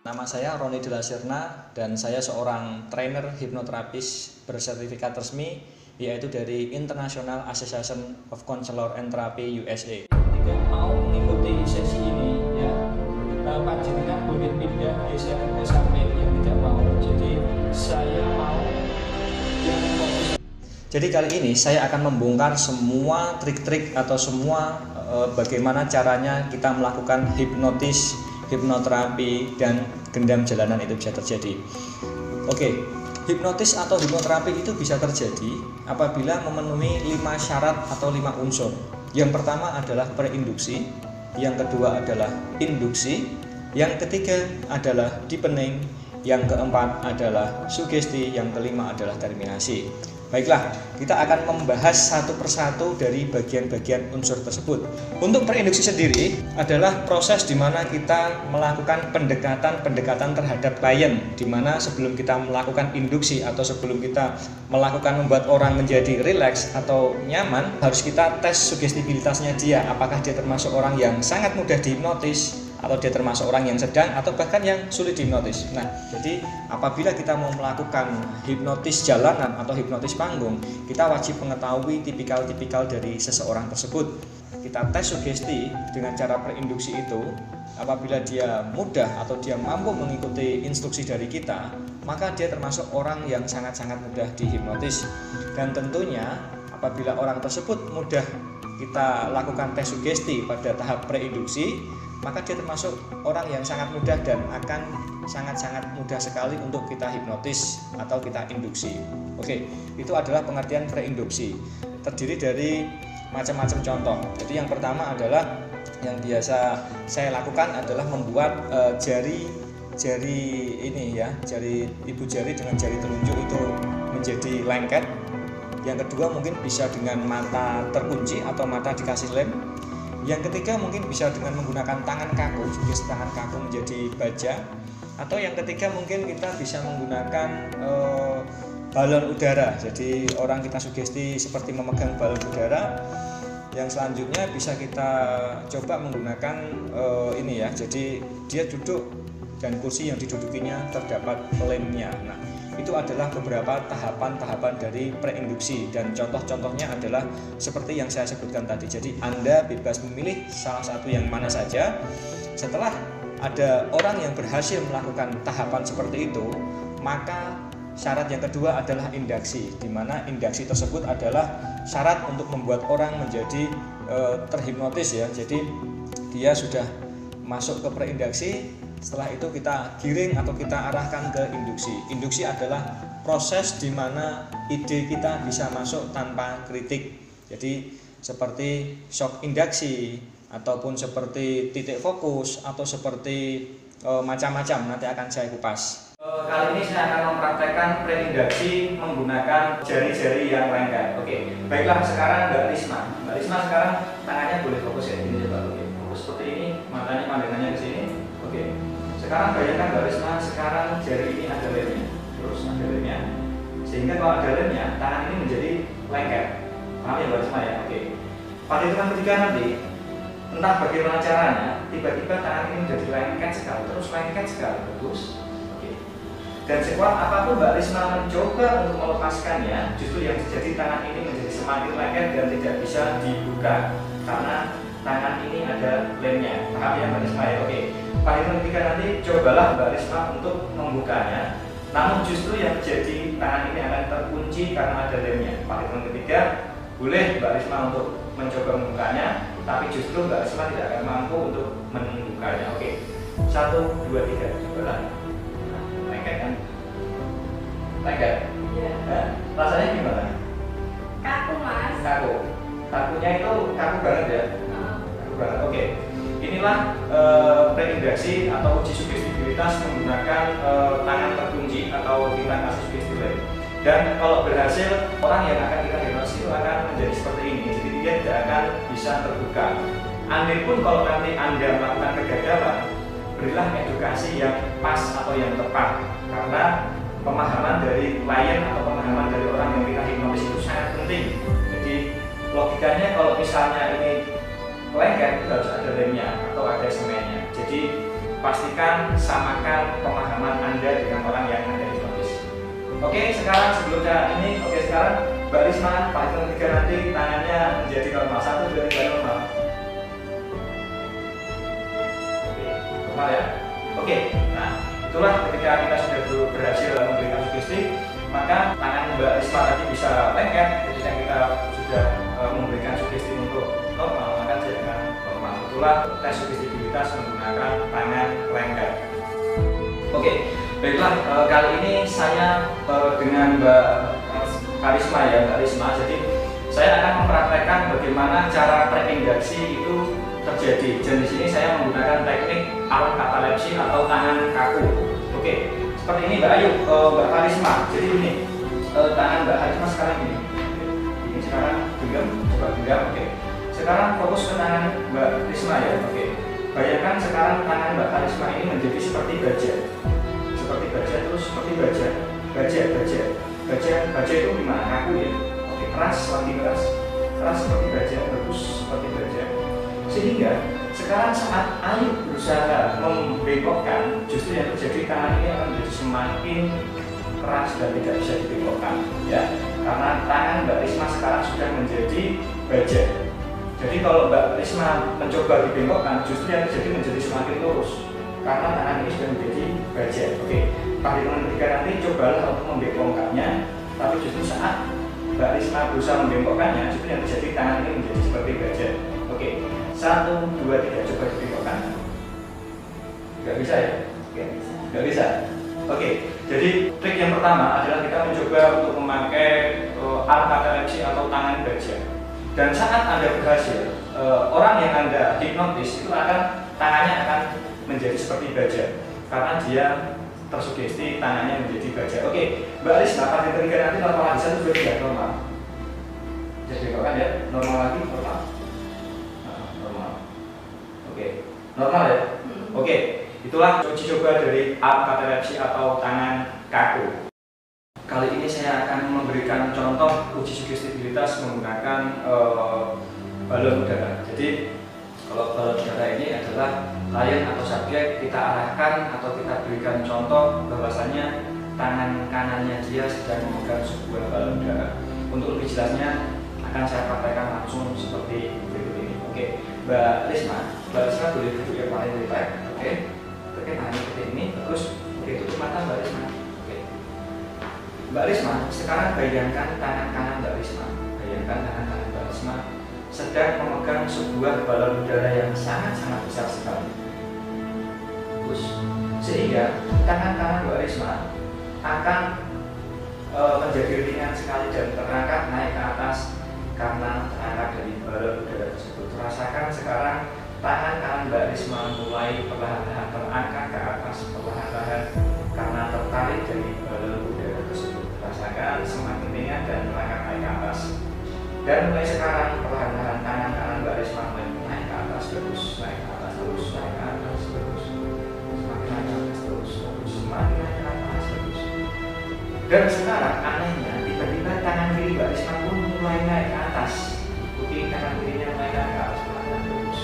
Nama saya Roni De La Serna dan saya seorang trainer hipnoterapis bersertifikat resmi yaitu dari International Association of Counselor and Therapy USA. Jika mau mengikuti sesi ini ya, Pak jenengan boleh pindah geser ke samping yang tidak mau. Jadi saya mau yang fokus. Jadi kali ini saya akan membongkar semua trik-trik atau semua bagaimana caranya kita melakukan hipnoterapi dan gendam jalanan itu bisa terjadi. Oke, hipnotis atau hipnoterapi itu bisa terjadi apabila memenuhi 5 syarat atau 5 unsur. Yang pertama adalah preinduksi, yang kedua adalah induksi, yang ketiga adalah deepening, yang keempat adalah sugesti, yang kelima adalah terminasi. Baiklah, kita akan membahas satu persatu dari bagian-bagian unsur tersebut. Untuk preinduksi sendiri adalah proses di mana kita melakukan pendekatan terhadap klien, di mana sebelum kita melakukan induksi atau sebelum kita melakukan membuat orang menjadi rileks atau nyaman, harus kita tes sugestibilitasnya dia, apakah dia termasuk orang yang sangat mudah dihipnotis, atau dia termasuk orang yang sedang atau bahkan yang sulit dihipnotis. Nah, jadi apabila kita mau melakukan hipnotis jalanan atau hipnotis panggung, kita wajib mengetahui tipikal-tipikal dari seseorang tersebut. Kita tes sugesti dengan cara preinduksi itu. Apabila dia mudah atau dia mampu mengikuti instruksi dari kita, maka dia termasuk orang yang sangat-sangat mudah dihipnotis. Dan tentunya apabila orang tersebut mudah kita lakukan tes sugesti pada tahap preinduksi, maka dia termasuk orang yang sangat mudah dan akan sangat-sangat mudah sekali untuk kita hipnotis atau kita induksi. Oke, itu adalah pengertian preinduksi. Terdiri dari macam-macam contoh. Jadi yang pertama adalah yang biasa saya lakukan adalah membuat jari ini ya, jari ibu jari dengan jari telunjuk itu menjadi lengket. Yang kedua mungkin bisa dengan mata terkunci atau mata dikasih lem. Yang ketiga mungkin bisa dengan menggunakan tangan kaku, sugesti tangan kaku menjadi baja. Atau yang ketiga mungkin kita bisa menggunakan balon udara. Jadi orang kita sugesti seperti memegang balon udara. Yang selanjutnya bisa kita coba menggunakan ini ya. Jadi dia duduk dan kursi yang didudukinya terdapat lemnya. Nah, itu adalah beberapa tahapan-tahapan dari preinduksi dan contoh-contohnya adalah seperti yang saya sebutkan tadi. Jadi Anda bebas memilih salah satu yang mana saja. Setelah ada orang yang berhasil melakukan tahapan seperti itu, maka syarat yang kedua adalah induksi, di mana induksi tersebut adalah syarat untuk membuat orang menjadi terhipnotis ya. Jadi dia sudah masuk ke preinduksi. Setelah itu kita giring atau kita arahkan ke induksi. Induksi adalah proses di mana ide kita bisa masuk tanpa kritik. Jadi seperti shock induksi ataupun seperti titik fokus atau seperti macam-macam, nanti akan saya kupas. Kali ini saya akan mempraktekkan preinduksi menggunakan jari-jari yang lengket. Oke, baiklah sekarang Mbak Risma. Mbak Risma sekarang tangannya boleh fokus ya. Ini coba, oke. Fokus seperti ini, matanya pandangannya ke sini. Oke. Sekarang bayangkan Mbak Risma, sekarang jari ini ada lemnya, terus ada lemnya, sehingga kalau ada lemnya, tangan ini menjadi lengket. Paham ya Mbak Risma ya? Oke. Pada hitungan ketiga nanti, entah bagaimana caranya, tiba-tiba tangan ini menjadi lengket sekali, terus lengket sekali, bagus. Oke. Dan sekuat apapun Mbak Risma mencoba untuk melepaskannya, justru yang terjadi tangan ini menjadi semakin lengket dan tidak bisa dibuka karena tangan ini ada lemnya. Paham ya Mbak Risma ya? Oke. Pada hitungan ketiga nanti cobalah Mbak Risma untuk membukanya. Namun justru yang terjadi tangan ini akan terkunci karena ada lemnya. Pada hitungan ketiga boleh Mbak Risma untuk mencoba membukanya, tapi justru Mbak Risma tidak akan mampu untuk membukanya. Oke, 1, 2, 3, cobalah. Nah, lengket kan? Lengket? Iya. Nah, rasanya gimana? Kaku mas. Kaku. Kakunya itu kaku banget ya? Kaku banget. Oke. Inilah preinduksi atau uji sugestibilitas menggunakan tangan terkunci atau kita kasih sugesti lem. Dan kalau berhasil, orang yang akan kita hipnosis itu akan menjadi seperti ini. Jadi dia tidak akan bisa terbuka. Andai pun kalau nanti Anda melakukan kegagalan, berilah edukasi yang pas atau yang tepat. Karena pemahaman dari klien atau pemahaman dari orang yang kita hipnotis itu sangat penting. Jadi logikanya kalau misalnya ini lengket harus ada lemnya atau ada semennya. Jadi pastikan samakan pemahaman Anda dengan orang yang Anda hipnotis. Oke, sekarang sebelum cara ini, sekarang Mbak Risma, Pak hitung 3 nanti tangannya menjadi normal. 1, 2, 3 normal. Oke, normal ya. Oke, nah itulah ketika kita sudah berhasil memberikan sugesti, maka tangan Mbak Risma tadi bisa lengket. Ketika kita sudah memberikan sugesti untuk normal, maka dia akan normal. Itulah tes sugestibilitas menggunakan tangan lengket. Oke, baiklah, kali ini saya dengan Mbak Karisma ya, Mbak Risma. Jadi saya akan mempraktekkan bagaimana cara trepingasi itu terjadi. Dan di sini saya menggunakan teknik arm katalepsi atau tangan kaku. Oke, seperti ini Mbak Ayu, Mbak Karisma. Jadi ini tangan Mbak Karisma sekarang ini. Ini sekarang genggam, coba genggam. Oke. Sekarang fokus ke tangan Mbak Risma ya. Oke. Bayangkan sekarang tangan Mbak Karisma ini menjadi seperti baja. Seperti baja, terus seperti baja. Baja itu gimana? Kaku ya. Oke, keras, lagi keras. Keras seperti baja, bagus seperti baja. Sehingga sekarang saat Ayu berusaha membengkokkan, justru yang terjadi tangan ini akan menjadi semakin keras dan tidak bisa dibengkokkan ya. Karena tangan Mbak Risma sekarang sudah menjadi baja. Jadi kalau Mbak Risma mencoba dibengkokkan, justru yang terjadi menjadi semakin lurus. Karena tangan ini sudah menjadi baja. Oke, Pak hitungan 3 nanti cobalah untuk membengkokkannya. Tapi justru saat Mbak Risma berusaha membengkokkannya, justru yang terjadi tangan ini menjadi seperti baja. Oke, 1, 2, 3, coba dibengkokkan. Gak bisa ya? Oke, gak bisa. Oke, jadi trik yang pertama adalah kita mencoba untuk memakai arm katalepsi atau tangan baja. Dan saat Anda berhasil, orang yang Anda hipnotis itu tangannya akan menjadi seperti baja karena dia tersugesti tangannya menjadi baja. Oke, Mbak Risma, pada ketika nanti normal lagi 1, 2, 3 normal. Jadi kan ya, normal lagi normal. Normal. Oke, normal ya. Oke, itulah uji coba dari arm katalepsi atau tangan kaku. Kali ini saya akan memberikan contoh uji sugestibilitas menggunakan balon udara. Jadi kalau balon udara ini adalah klien atau subjek kita arahkan atau kita berikan contoh bahwasanya tangan kanannya dia sedang memegang sebuah balon udara. Untuk lebih jelasnya akan saya praktekkan langsung seperti berikut ini. Oke, Mbak Risma boleh duduk yang paling depan. Oke, tangannya seperti ini. Terus tutup mata Mbak Risma. Mbak Risma, sekarang bayangkan tangan kanan Mbak Risma. Bayangkan tangan kanan Mbak Risma sedang memegang sebuah balon udara yang sangat-sangat besar sekali. Terus, sehingga tangan kanan Mbak Risma akan menjadi ringan sekali dan terangkat naik ke atas karena terangkat dari balon udara tersebut. Rasakan sekarang tangan kanan Mbak Risma mulai perlahan-lahan terangkat ke atas, perlahan-lahan karena tertarik dari balon udara tersebut. Rasakan semakin ringan dan terangkat naik ke atas. Dan mulai sekarang perlahan-lahan tangan kanan Mbak Risma mulai naik ke atas terus, naik ke atas terus, naik ke atas terus, semakin naik ke atas terus, semakin naik ke atas terus. Dan sekarang anehnya tiba-tiba tangan kiri Mbak Risma pun mulai naik ke atas. Ikuti kanan kirinya mulai naik ke atas terus.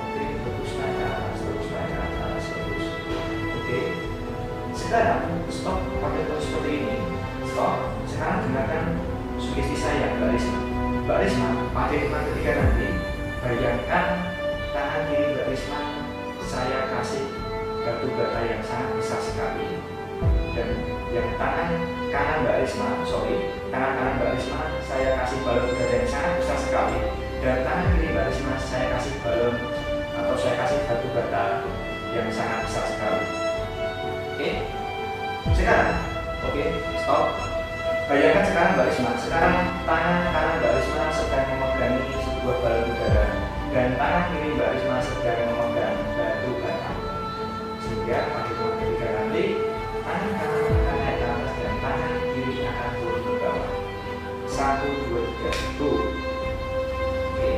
Oke, terus naik ke atas terus, naik ke atas terus. Oke. Sekarang stop pakai terus seperti ini. Stop. Sekarang dengarkan sugesti saya Mbak Risma. Mbak Risma, pada hitungan ketiga nanti bayangkan tangan kiri Mbak Risma saya kasih batu bata yang sangat besar sekali. Dan yang tangan kanan Mbak Risma, tangan kanan Mbak Risma saya kasih balon udara yang sangat besar sekali. Dan tangan kiri Mbak Risma saya kasih balon atau saya kasih batu bata yang sangat besar sekali. Oke, sekarang, stop. Bayangkan sekarang Mbak Risma, sekarang tangan kanan Mbak Risma sedang memegangi sebuah balon udara dan tangan kiri Mbak Risma sedang memegang batu bata. Sehingga pada hitungan ketiga nanti tangan kanan akan naik ke atas dan tangan kiri akan turun ke bawah. 1, 2, 3, tuh. Oke,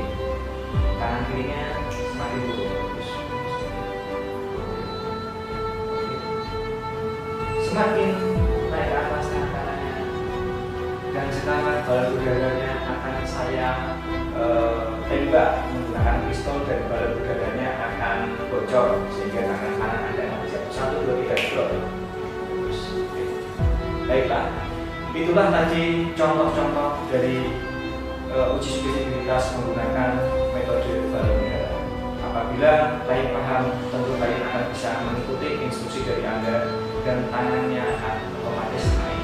tangan kirinya semakin turun. Semakin naik ke atas tangan kanannya, dan sekarang balon udaranya akan saya tembak menggunakan pistol dan balon udaranya akan bocor sehingga tangan kanan Anda baiklah, itulah tadi contoh-contoh dari uji sugestibilitas menggunakan metode balon udara. Apabila kalian paham, tentu kalian akan bisa mengikuti instruksi dari Anda dan tangannya akan otomatis naik.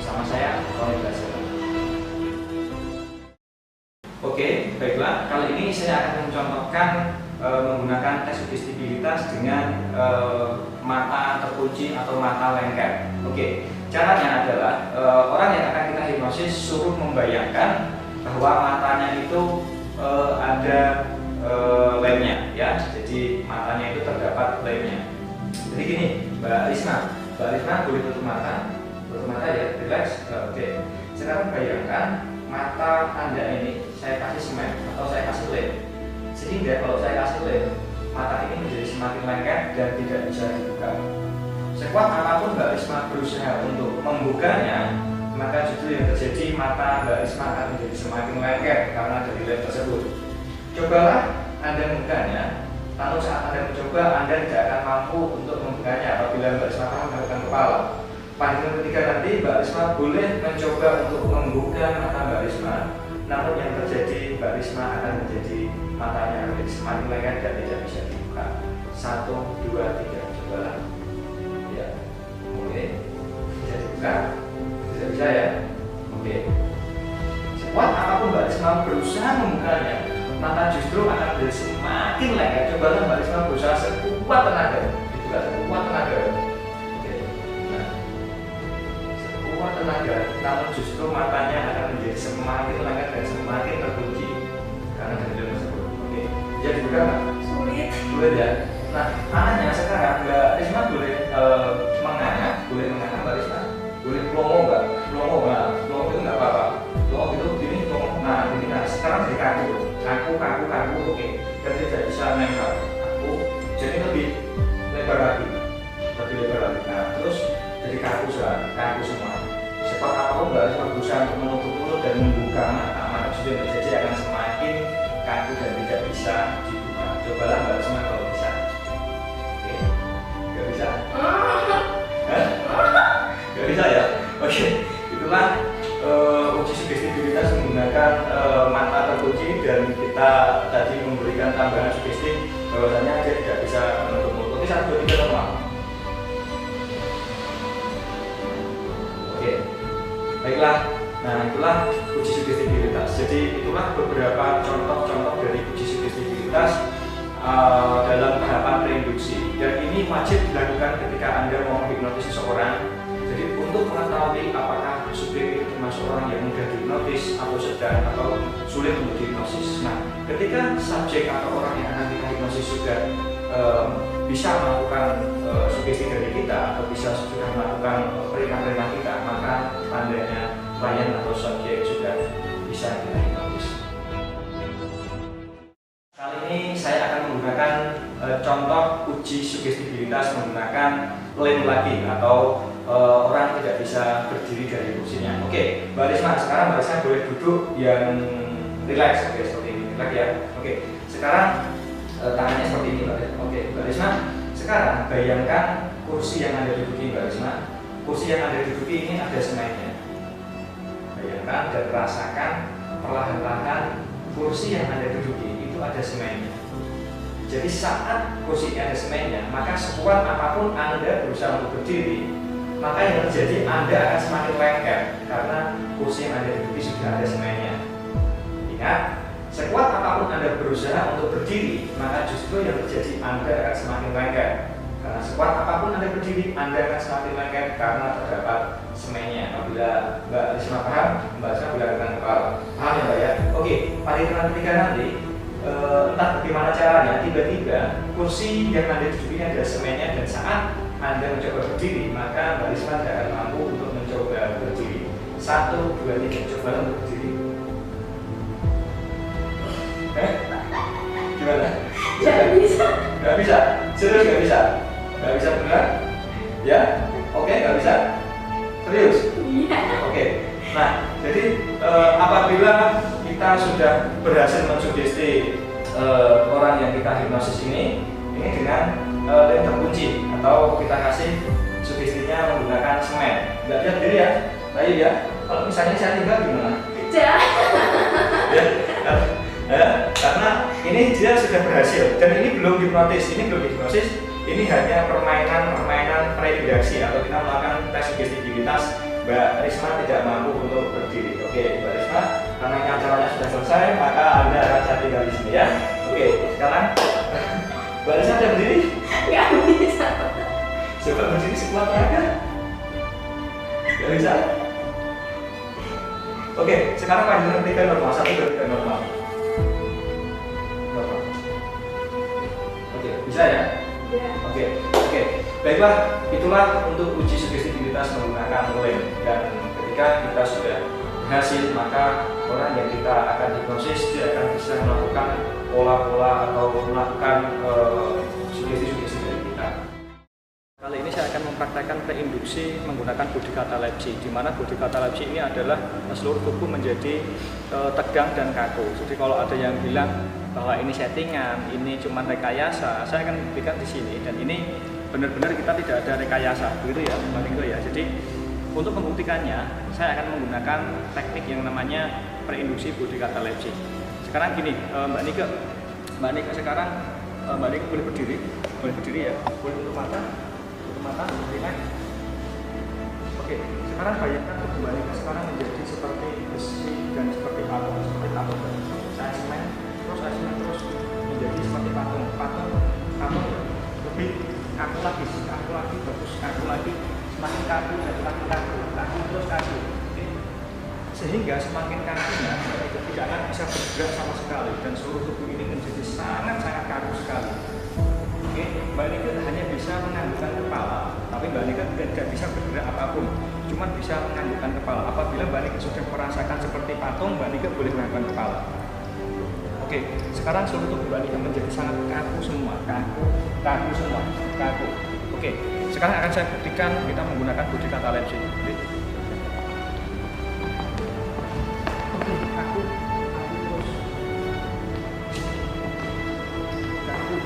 Sama saya, Roni Blasel. Oke, baiklah. Kali ini saya akan mencontohkan menggunakan tes sugestibilitas dengan mata terkunci atau mata lengket. Oke, caranya adalah orang yang akan kita hipnosis suruh membayangkan bahwa matanya itu ada lemnya, ya. Jadi matanya itu terdapat lemnya. Jadi gini, Mbak Risma boleh tutup mata ya, relax. Oke. Sekarang bayangkan mata Anda ini saya kasih semen atau saya kasih lem. Sehingga kalau saya kasih lem, mata ini menjadi semakin lengket dan tidak bisa dibuka. Sekuat apapun Mbak Risma berusaha untuk membukanya, maka justru yang terjadi mata Mbak Risma akan menjadi semakin lengket karena dari lem tersebut. Cobalah Anda membukanya, namun saat Anda mencoba, Anda tidak akan mampu untuk membukanya apabila Mbak Risma akan menggunakan kepala. Panggilan ketiga nanti Mbak Risma boleh mencoba untuk membuka mata Mbak Risma, namun yang terjadi Mbak Risma akan menjadi matanya menjadi semakin lengket dan tidak bisa dibuka. 1, 2, 3, cobalah. Ya, oke. Bisa dibuka? Tidak bisa ya? Oke. Sekuat apapun Mbak Risma berusaha membukanya, maka justru akan menjadi semakin lengket. Cobalah Mbak Risma berusaha sekuat tenaga, dibuka sekuat tenaga. Sekuat tenaga, namun justru matanya akan menjadi semakin lengket dan semakin terkunci karena dari lem tersebut. Oke, jadi bukan nggak? Sulit ya. Nah, anehnya sekarang Mbak Risma boleh menganga Mbak Risma, boleh plomo nggak? Plomo itu nggak apa-apa. Plomo itu gini, plomo. Nah, ini sekarang jadi kaku. Oke, dan tidak bisa nempel. Kaku, jadi lebih lebar lagi. Nah, terus jadi kaku semua. Sekuat apapun Mbak Risma berusaha untuk menutup mulut dan membuka mata justru yang terjadi akan semakin kaku dan tidak bisa dibuka. Cobalah Mbak Risma kalau bisa. Oke, nggak bisa? Nggak bisa ya? Oke, itulah uji sugestibilitas menggunakan mata terkunci dan kita tadi memberikan tambahan sugesti bahwasanya dia tidak bisa menutup mulut. Oke, 1, 2, 3 normal. Oke, baiklah. Nah, itulah uji sugestibilitas. Jadi itulah beberapa contoh-contoh dari uji sugestibilitas dalam tahapan preinduksi. Dan ini wajib dilakukan ketika Anda mau menghipnotis seseorang. Jadi untuk mengetahui apakah subjek itu termasuk orang yang mudah dihipnotis atau sedang atau sulit untuk dihipnosis. Nah, ketika subjek atau orang yang akan kita hipnosis sudah bisa melakukan sugesti dari kita atau bisa sudah melakukan perintah-perintah kita, maka tandanya klien atau subjek sudah bisa kita hipnotis. Kali ini saya akan menggunakan contoh uji sugestibilitas menggunakan lem lagi atau orang tidak bisa berdiri dari kursinya. Oke, Mbak Risma, sekarang Mbak Risma boleh duduk yang relax. Oke, seperti ini, relax ya. Oke, sekarang tangannya seperti ini, Mbak. Oke, Mbak Risma, sekarang bayangkan kursi yang Anda duduki, Mbak Risma. Kursi yang Anda duduki ini ada semennya. Bayangkan dan rasakan perlahan-lahan kursi yang Anda duduki itu ada semennya. Jadi saat kursi ada semennya, maka sekuat apapun Anda berusaha untuk berdiri, maka yang terjadi Anda akan semakin lengket karena kursi yang Anda duduki sudah ada semennya. Ingat, sekuat apapun Anda berusaha untuk berdiri, maka justru yang terjadi Anda akan semakin lengket. Karena sekuat apapun Anda berdiri, Anda akan semakin lengket karena terdapat semennya. Apabila Mbak Risma paham, Mbak Risma boleh angkat kepala. Paham ya Mbak ya? Oke, pada hitungan ketiga nanti, entah bagaimana caranya, tiba-tiba kursi yang Anda duduki ini ada semennya dan saat Anda mencoba berdiri, maka Mbak Risma tidak akan mampu untuk mencoba berdiri. 1, 2, 3, coba untuk berdiri. Gimana? Gak bisa. Gak bisa? Serius gak bisa? Gak bisa benar? Ya? Oke, gak bisa? Serius? Iya. Oke. Nah, jadi apabila kita sudah berhasil mensugesti orang yang kita hipnosis ini dengan lem terkunci atau kita kasih sugesti sugestinya menggunakan semen. Nggak bisa berdiri ya, baik ya. Kalau misalnya saya tinggal gimana? Jangan. Karena ini dia sudah berhasil dan ini belum hipnotis, ini hanya permainan predileksi atau kita melakukan tes sugestibilitas. Mbak Risma tidak mampu untuk berdiri. Oke, Mbak Risma, karena ini acaranya sudah selesai, maka Anda akan saya tinggal di sini ya. Oke, sekarang Mbak Risma sudah berdiri? Nggak bisa. Coba berdiri sekuat tenaga. Nggak bisa? Oke, sekarang panjang 3 normal, 1, 2, 3 normal. Normal. Oke, bisa ya? Ya. Oke. Baiklah, itulah untuk uji sugestibilitas menggunakan lem. Dan ketika kita sudah berhasil, maka orang yang kita akan hipnosis dia akan bisa melakukan pola-pola atau melakukan sugesti-sugesti dari kita. Kali ini saya akan mempraktekkan preinduksi menggunakan body catalepsy, di mana body catalepsy ini adalah seluruh tubuh menjadi tegang dan kaku. Jadi kalau ada yang bilang bahwa ini settingan, ini cuma rekayasa, saya akan buktikan di sini. Dan ini benar-benar kita tidak ada rekayasa, begitu ya, Mbak Nike ya. Jadi untuk membuktikannya, saya akan menggunakan teknik yang namanya preinduksi body catalepsy. Sekarang gini, Mbak Nike sekarang Mbak Nike boleh berdiri ya, boleh tutup mata, relax. Oke, sekarang bayangkan tubuh Mbak Nike sekarang menjadi seperti besi dan seperti atom. Saya semen terus menjadi seperti patung lebih kaku lagi, kaku lagi, semakin kaku dan semakin kaku terus kaku. Oke. Sehingga semakin kakunya itu tidak akan bisa bergerak sama sekali dan seluruh tubuh ini menjadi sangat kaku sekali. Oke, Mbak Nike hanya bisa menganggukkan kepala, tapi Mbak Nike tidak bisa bergerak apapun, cuma bisa menganggukkan kepala. Apabila Mbak Nike sudah merasakan seperti patung, Mbak Nike boleh menganggukkan kepala. Oke, sekarang seluruh tubuh Mbak Nike menjadi sangat kaku semua, kaku. Oke, sekarang akan saya buktikan kita menggunakan body catalepsy. Oke, kaku terus. Kaku.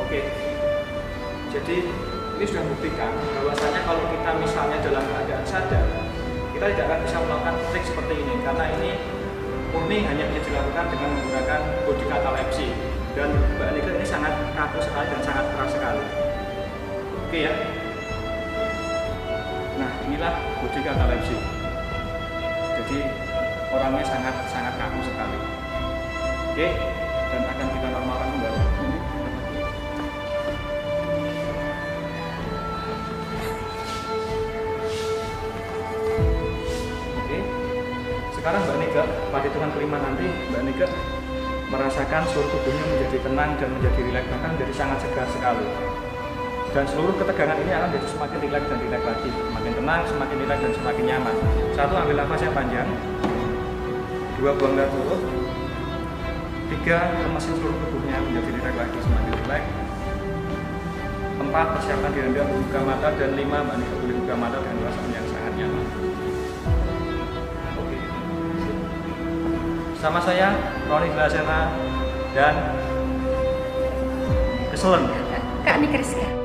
Oke. Jadi ini sudah membuktikan bahwasanya kalau kita misalnya dalam keadaan sadar, kita tidak akan bisa melakukan trik seperti ini karena ini murni hanya bisa dilakukan dengan menggunakan body catalepsy. Dan Mbak Nike ini sangat kaku sekali dan sangat keras sekali. Oke ya. Nah, inilah body catalepsy. Jadi orangnya sangat kaku sekali. Oke, dan akan kita normalkan kembali. Sekarang Mbak Nike, pada hitungan kelima nanti Mbak Nike merasakan seluruh tubuhnya menjadi tenang dan menjadi rileks, bahkan menjadi sangat segar sekali. Dan seluruh ketegangan ini akan menjadi semakin rileks dan rileks lagi, semakin tenang, semakin rileks dan semakin nyaman. 1. Ambil nafas yang panjang, 2. Buang air dulu, 3. Lemesin seluruh tubuhnya menjadi rileks lagi, semakin rileks. 4. Persiapkan diri Anda untuk buka mata, dan 5. Mbak Nike boleh buka mata dengan perasaan yang sangat nyaman. Sama saya, Roni Glasena dan Keselen. Kak Nike Rizka.